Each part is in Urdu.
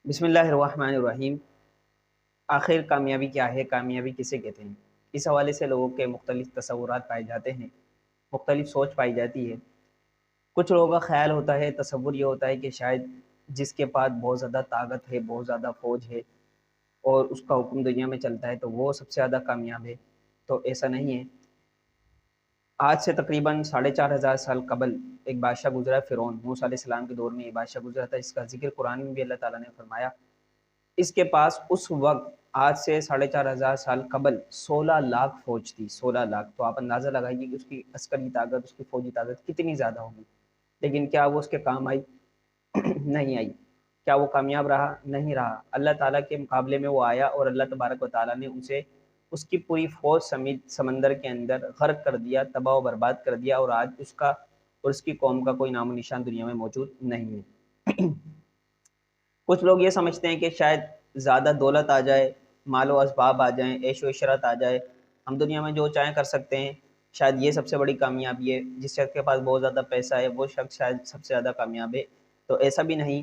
بسم اللہ الرحمن الرحیم۔ آخر کامیابی کیا ہے؟ کامیابی کسے کہتے ہیں؟ اس حوالے سے لوگوں کے مختلف تصورات پائے جاتے ہیں، مختلف سوچ پائی جاتی ہے۔ کچھ لوگوں کا خیال ہوتا ہے، تصور یہ ہوتا ہے کہ شاید جس کے پاس بہت زیادہ طاقت ہے، بہت زیادہ فوج ہے اور اس کا حکم دنیا میں چلتا ہے تو وہ سب سے زیادہ کامیاب ہے۔ تو ایسا نہیں ہے۔ آج سے تقریباً 4500 سال قبل ایک بادشاہ گزرا، فرعون۔ موسیٰ علیہ السلام کے دور میں یہ بادشاہ گزرا تھا، اس کا ذکر قرآن میں بھی اللہ تعالیٰ نے فرمایا۔ اس کے پاس اس وقت آج سے 4500 سال قبل 16 لاکھ فوج تھی، 16 لاکھ۔ تو آپ اندازہ لگائیے کہ اس کی عسکری طاقت، اس کی فوجی طاقت کتنی زیادہ ہوگی۔ لیکن کیا وہ اس کے کام آئی؟ نہیں آئی۔ کیا وہ کامیاب رہا؟ نہیں رہا۔ اللہ تعالیٰ کے مقابلے میں وہ آیا اور اللہ تبارک و تعالیٰ نے اسے اس کی پوری فوج سمیت سمندر کے اندر غرق کر دیا، تباہ و برباد کر دیا، اور آج اس کا اور اس کی قوم کا کوئی نام و نشان دنیا میں موجود نہیں ہے۔ کچھ لوگ یہ سمجھتے ہیں کہ شاید زیادہ دولت آ جائے، مال و اسباب آ جائیں، عیش و عشرت آ جائے، ہم دنیا میں جو چاہیں کر سکتے ہیں، شاید یہ سب سے بڑی کامیابی ہے۔ جس شخص کے پاس بہت زیادہ پیسہ ہے وہ شخص شاید سب سے زیادہ کامیاب ہے۔ تو ایسا بھی نہیں۔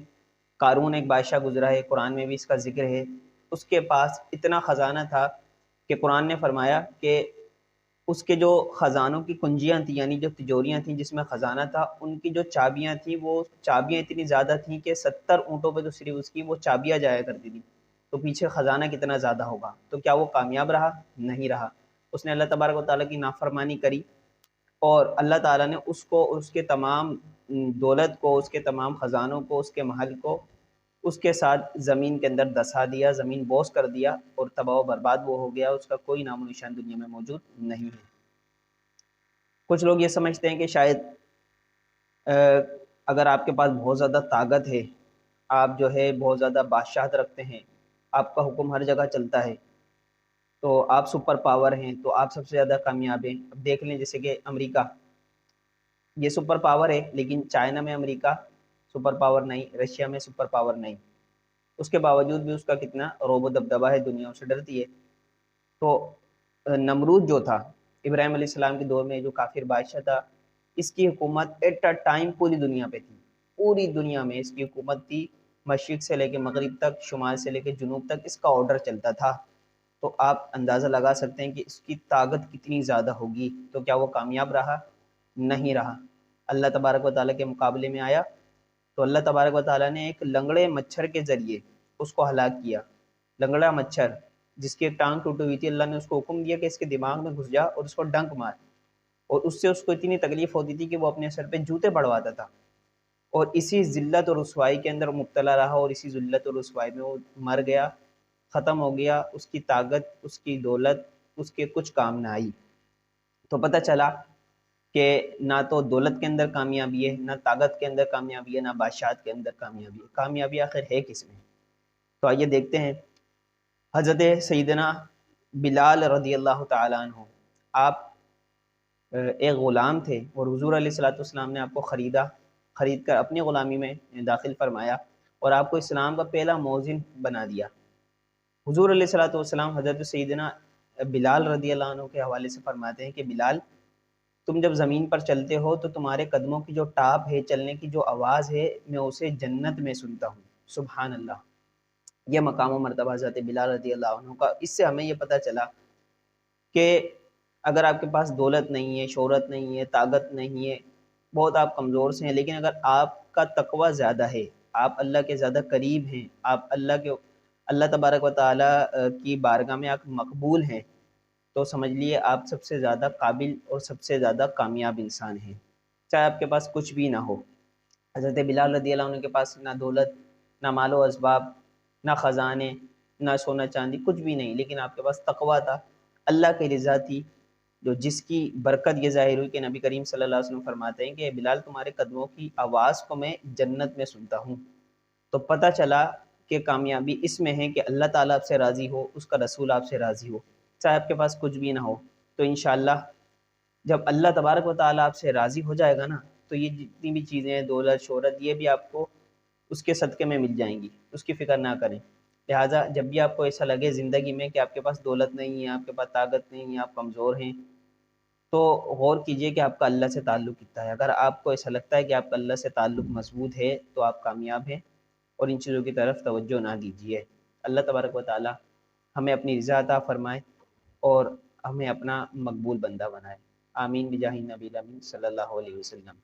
قارون ایک بادشاہ گزرا ہے، قرآن میں بھی اس کا ذکر ہے۔ اس کے پاس اتنا خزانہ تھا کہ قرآن نے فرمایا کہ اس کے جو خزانوں کی کنجیاں تھیں، یعنی جو تجوریاں تھیں جس میں خزانہ تھا، ان کی جو چابیاں تھیں وہ چابیاں اتنی زیادہ تھیں کہ 70 اونٹوں پہ تو صرف اس کی وہ چابیاں جایا کرتی تھیں۔ تو پیچھے خزانہ کتنا زیادہ ہوگا۔ تو کیا وہ کامیاب رہا؟ نہیں رہا۔ اس نے اللہ تبارک و تعالیٰ کی نافرمانی کری، اور اللہ تعالیٰ نے اس کو، اس کے تمام دولت کو، اس کے تمام خزانوں کو، اس کے محل کو اس کے ساتھ زمین کے اندر دسا دیا، زمین بوس کر دیا، اور تباہ و برباد وہ ہو گیا، اس کا کوئی نام و نشان دنیا میں موجود نہیں ہے۔ کچھ لوگ یہ سمجھتے ہیں کہ شاید اگر آپ کے پاس بہت زیادہ طاقت ہے، آپ جو ہے بہت زیادہ بادشاہت رکھتے ہیں، آپ کا حکم ہر جگہ چلتا ہے، تو آپ سپر پاور ہیں، تو آپ سب سے زیادہ کامیاب ہیں۔ اب دیکھ لیں جیسے کہ امریکہ، یہ سپر پاور ہے، لیکن چائنا میں امریکہ سپر پاور نہیں، رشیا میں سپر پاور نہیں۔ اس کے باوجود بھی اس کا کتنا روب و دبدبہ ہے، دنیا اسے ڈرتی ہے۔ تو نمرود جو تھا ابراہیم علیہ السلام کے دور میں، جو کافر بادشاہ تھا، اس کی حکومت ایٹ اے ٹائم پوری دنیا پہ تھی۔ پوری دنیا میں اس کی حکومت تھی، مشرق سے لے کے مغرب تک، شمال سے لے کے جنوب تک اس کا آرڈر چلتا تھا۔ تو آپ اندازہ لگا سکتے ہیں کہ اس کی طاقت کتنی زیادہ ہوگی۔ تو کیا وہ کامیاب رہا؟ نہیں رہا۔ اللہ تبارک و تعالیٰ کے مقابلے میں آیا تو اللہ تبارک و تعالیٰ نے ایک لنگڑے مچھر کے ذریعے اس کو ہلاک کیا۔ لنگڑا مچھر جس کی ٹانگ ٹوٹی ہوئی تھی، اللہ نے اس کو حکم دیا کہ اس کے دماغ میں گھس جا اور اس کو ڈنک مار، اور اس سے اس کو اتنی تکلیف ہوتی تھی کہ وہ اپنے سر پہ جوتے پڑواتا تھا، اور اسی ذلت اور رسوائی کے اندر مبتلا رہا، اور اسی ذلت اور رسوائی میں وہ مر گیا، ختم ہو گیا۔ اس کی طاقت، اس کی دولت اس کے کچھ کام نہ آئی۔ تو پتہ چلا کہ نہ تو دولت کے اندر کامیابی ہے، نہ طاقت کے اندر کامیابی ہے، نہ بادشاہت کے اندر کامیابی ہے۔ کامیابی آخر ہے کس میں؟ تو آئیے دیکھتے ہیں۔ حضرت سیدنا بلال رضی اللہ تعالیٰ عنہ، آپ ایک غلام تھے، اور حضور علیہ الصلوۃ والسلام نے آپ کو خرید کر اپنی غلامی میں داخل فرمایا، اور آپ کو اسلام کا پہلا مؤذن بنا دیا۔ حضور علیہ الصلوۃ والسلام حضرت سیدنا بلال رضی اللہ عنہ کے حوالے سے فرماتے ہیں کہ بلال، تم جب زمین پر چلتے ہو تو تمہارے قدموں کی جو ٹاپ ہے، چلنے کی جو آواز ہے، میں اسے جنت میں سنتا ہوں۔ سبحان اللہ۔ یہ مقام و مرتبہ حضرت بلال رضی اللہ عنہ کا۔ اس سے ہمیں یہ پتہ چلا کہ اگر آپ کے پاس دولت نہیں ہے، شہرت نہیں ہے، طاقت نہیں ہے، بہت آپ کمزور سے ہیں، لیکن اگر آپ کا تقوی زیادہ ہے، آپ اللہ کے زیادہ قریب ہیں، آپ اللہ تبارک و تعالیٰ کی بارگاہ میں آپ مقبول ہیں، تو سمجھ لیے آپ سب سے زیادہ قابل اور سب سے زیادہ کامیاب انسان ہیں، چاہے آپ کے پاس کچھ بھی نہ ہو۔ حضرت بلال رضی اللہ عنہ کے پاس نہ دولت، نہ مال و اسباب، نہ خزانے، نہ سونا چاندی، کچھ بھی نہیں، لیکن آپ کے پاس تقوی تھا، اللہ کی رضا تھی، جو جس کی برکت یہ ظاہر ہوئی کہ نبی کریم صلی اللہ علیہ وسلم فرماتے ہیں کہ اے بلال، تمہارے قدموں کی آواز کو میں جنت میں سنتا ہوں۔ تو پتہ چلا کہ کامیابی اس میں ہے کہ اللہ تعالیٰ آپ سے راضی ہو، اس کا رسول آپ سے راضی ہو، چاہے آپ کے پاس کچھ بھی نہ ہو۔ تو انشاءاللہ جب اللہ تبارک و تعالیٰ آپ سے راضی ہو جائے گا نا، تو یہ جتنی بھی چیزیں ہیں، دولت، شہرت، یہ بھی آپ کو اس کے صدقے میں مل جائیں گی، اس کی فکر نہ کریں۔ لہٰذا جب بھی آپ کو ایسا لگے زندگی میں کہ آپ کے پاس دولت نہیں ہے، آپ کے پاس طاقت نہیں ہے، آپ کمزور ہیں، تو غور کیجئے کہ آپ کا اللہ سے تعلق کتنا ہے۔ اگر آپ کو ایسا لگتا ہے کہ آپ کا اللہ سے تعلق مضبوط ہے تو آپ کامیاب ہیں، اور ان چیزوں کی طرف توجہ نہ دیجیے۔ اللہ تبارک و تعالی ہمیں اپنی رضا عطا فرمائے اور ہمیں اپنا مقبول بندہ بنائے۔ آمین بجاہ نبی الامین صلی اللہ علیہ وسلم۔